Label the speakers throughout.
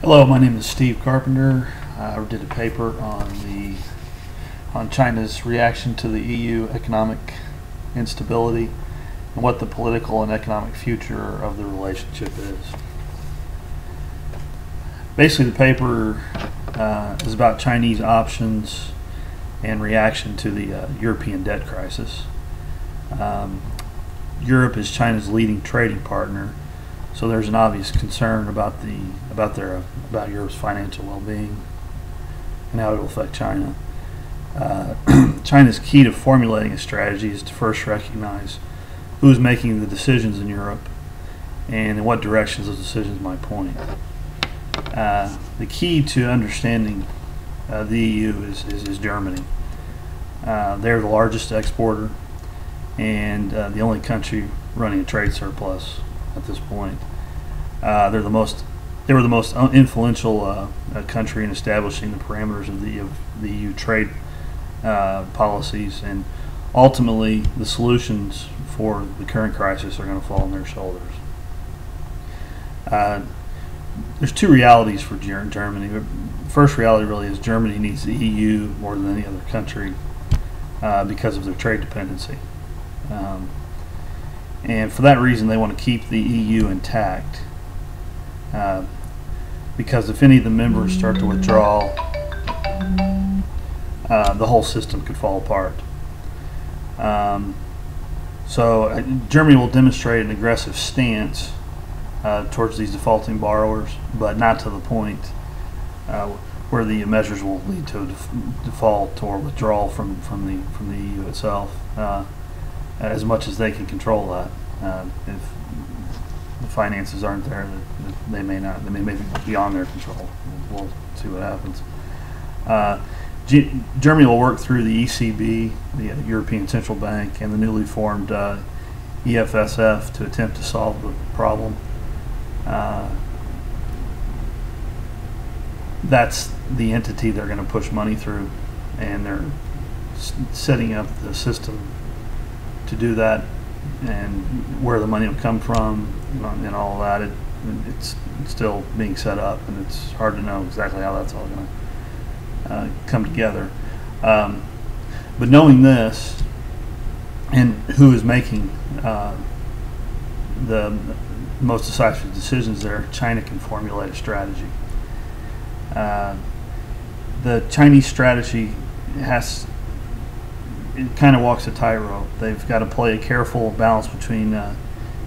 Speaker 1: Hello, my name is Steve Carpenter. I did a paper on China's reaction to the EU economic instability and what the political and economic future of the relationship is. Basically, the paper is about Chinese options and reaction to the European debt crisis. Europe is China's leading trading partner, so there's an obvious concern about Europe's financial well-being and how it will affect China. China's key to formulating a strategy is to first recognize who is making the decisions in Europe and in what directions those decisions might point. The key to understanding the EU is Germany. They're the largest exporter and the only country running a trade surplus at this point. They were the most influential country in establishing the parameters of the EU trade policies, and ultimately the solutions for the current crisis are going to fall on their shoulders. There's two realities for Germany. The first reality really is Germany needs the EU more than any other country because of their trade dependency. And for that reason, they want to keep the EU intact, because if any of the members start to withdraw, the whole system could fall apart. So Germany will demonstrate an aggressive stance towards these defaulting borrowers, but not to the point where the measures will lead to a default or withdrawal from the EU itself. As much as they can control that. If the finances aren't there, they may not. They may be beyond their control. We'll see what happens. Germany will work through the ECB, the European Central Bank, and the newly formed EFSF to attempt to solve the problem. That's the entity they're going to push money through, and they're setting up the system to do that, and where the money will come from and all of that. It's still being set up, and it's hard to know exactly how that's all going to come together. But knowing this and who is making the most decisive decisions there, China can formulate a strategy. The Chinese strategy it kind of walks a tightrope. They've got to play a careful balance between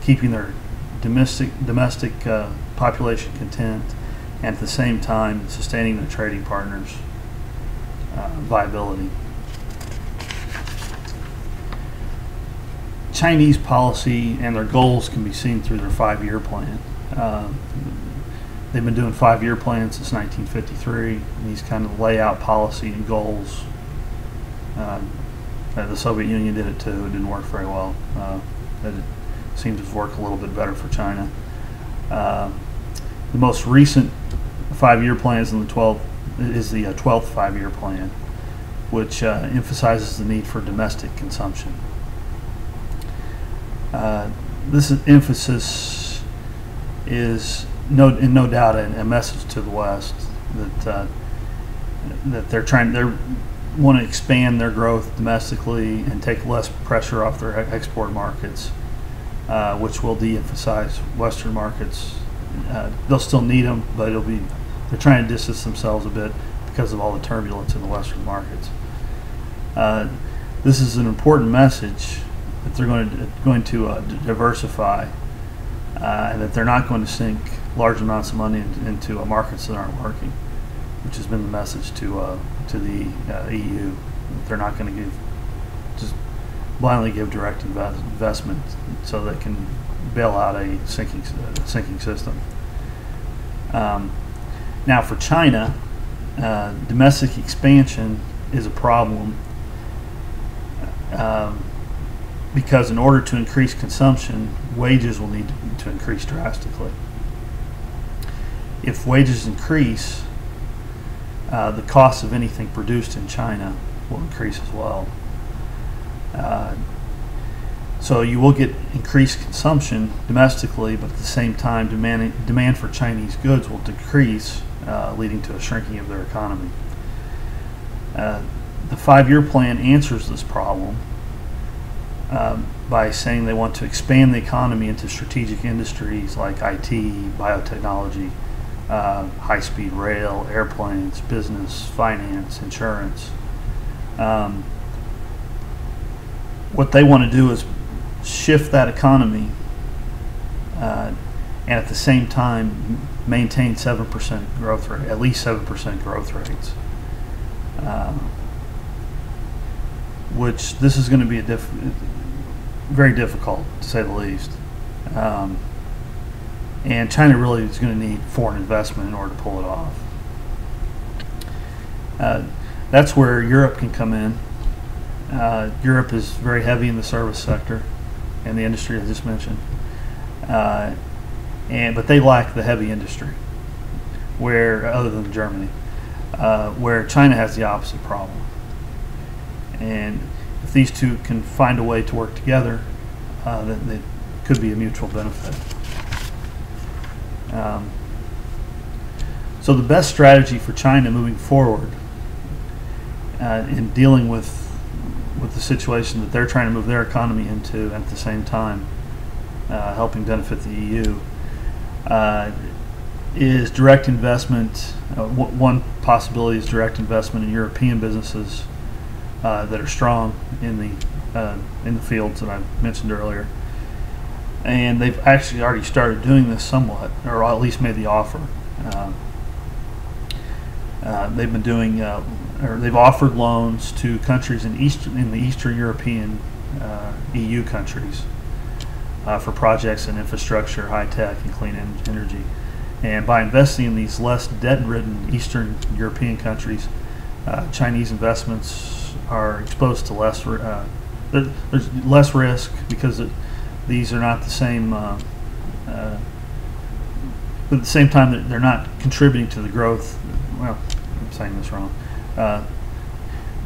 Speaker 1: keeping their domestic population content and at the same time sustaining their trading partners' viability. Chinese policy and their goals can be seen through their 5-year plan. They've been doing 5-year plans since 1953. And these kind of lay out policy and goals. The Soviet Union did it too. It didn't work very well. It seemed to work a little bit better for China. The most recent 5-year plan is the 12th 5-year plan, which emphasizes the need for domestic consumption. This emphasis is no doubt a message to the West that they want to expand their growth domestically and take less pressure off their export markets, which will de-emphasize Western markets. They'll still need them, but they're trying to distance themselves a bit because of all the turbulence in the Western markets. This is an important message that they're going to diversify, and that they're not going to sink large amounts of money into markets that aren't working, which has been the message to the EU. They're not going to just blindly give direct investment so they can bail out a sinking system. Now for China, domestic expansion is a problem because in order to increase consumption, wages will need to increase drastically. If wages increase, the cost of anything produced in China will increase as well. So you will get increased consumption domestically, but at the same time demand for Chinese goods will decrease leading to a shrinking of their economy. The 5-year plan answers this problem by saying they want to expand the economy into strategic industries like IT, biotechnology, high-speed rail, airplanes, business, finance, insurance. What they want to do is shift that economy and at the same time maintain 7% growth rate, at least 7% growth rates. Which this is going to be very difficult, to say the least. And China really is going to need foreign investment in order to pull it off. That's where Europe can come in. Europe is very heavy in the service sector and the industry I just mentioned. But they lack the heavy industry, other than Germany, where China has the opposite problem. And if these two can find a way to work together, then it could be a mutual benefit. So the best strategy for China moving forward in dealing with the situation that they're trying to move their economy into, and at the same time helping benefit the EU, is direct investment. One possibility is direct investment in European businesses that are strong in the fields that I mentioned earlier, and they've actually already started doing this somewhat, or at least made the offer. They've been doing, or they've offered loans to countries in the Eastern European EU countries for projects in infrastructure, high tech, and clean energy. And by investing in these less debt-ridden Eastern European countries, Chinese investments are exposed to there's less risk because these are not the same. But at the same time, they're not contributing to the growth. Well, I'm saying this wrong.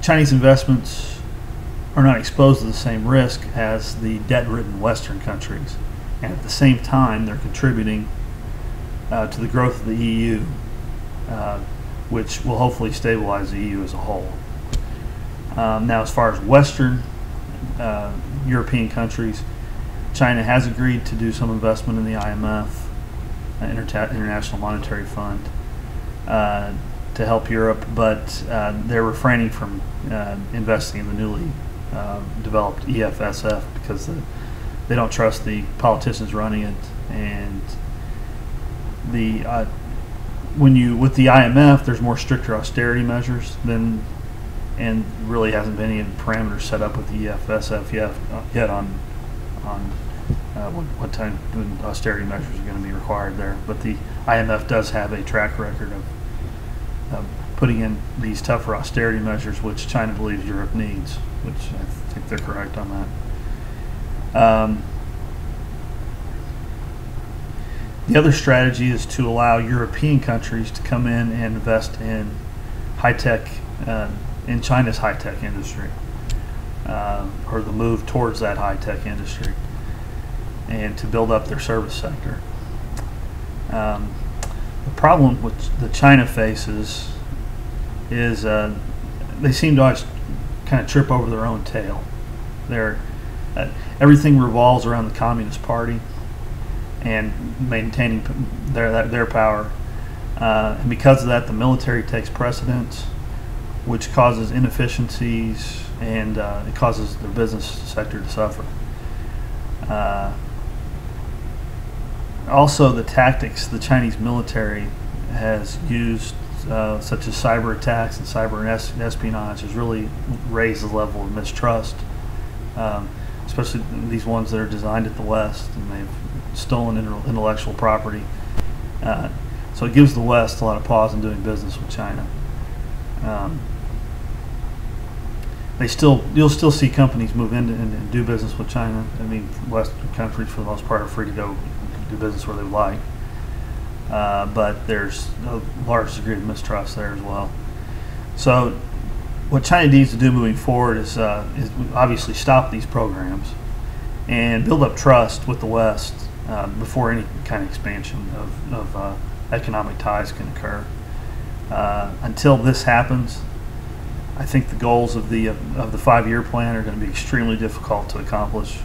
Speaker 1: Chinese investments are not exposed to the same risk as the debt-ridden Western countries, and at the same time, they're contributing to the growth of the EU, which will hopefully stabilize the EU as a whole. Now, as far as Western European countries, China has agreed to do some investment in the IMF, International Monetary Fund, to help Europe, but they're refraining from investing in the newly developed EFSF because they don't trust the politicians running it. And with the IMF, there's more stricter austerity measures and really hasn't been any parameters set up with the EFSF yet on what time austerity measures are going to be required there. But the IMF does have a track record of putting in these tougher austerity measures, which China believes Europe needs, which I think they're correct on that. The other strategy is to allow European countries to come in and invest in high-tech, in China's high-tech industry, or the move towards that high-tech industry, and to build up their service sector. The problem which China faces is they seem to always kind of trip over their own tail. Everything revolves around the Communist Party and maintaining their power, and because of that, the military takes precedence, which causes inefficiencies, and it causes their business sector to suffer. Also, the tactics the Chinese military has used, such as cyber attacks and cyber espionage, has really raised the level of mistrust, especially these ones that are designed at the West, and they've stolen intellectual property. So it gives the West a lot of pause in doing business with China. You'll still see companies move in and do business with China. I mean, Western countries, for the most part, are free to go do business where they would like. But there's a large degree of mistrust there as well. So what China needs to do moving forward is obviously stop these programs and build up trust with the West before any kind of expansion of economic ties can occur. Until this happens, I think the goals of the 5-year plan are going to be extremely difficult to accomplish,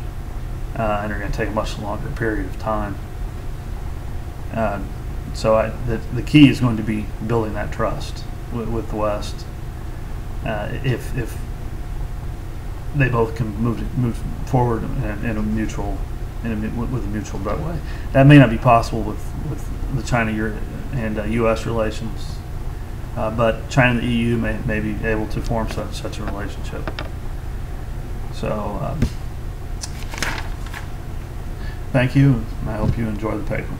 Speaker 1: and are going to take a much longer period of time. So the key is going to be building that trust with the West. If they both can move forward in a mutual with a mutual way. That may not be possible with the China and U.S. relations, but China and the EU may be able to form such a relationship. So thank you, and I hope you enjoy the paper.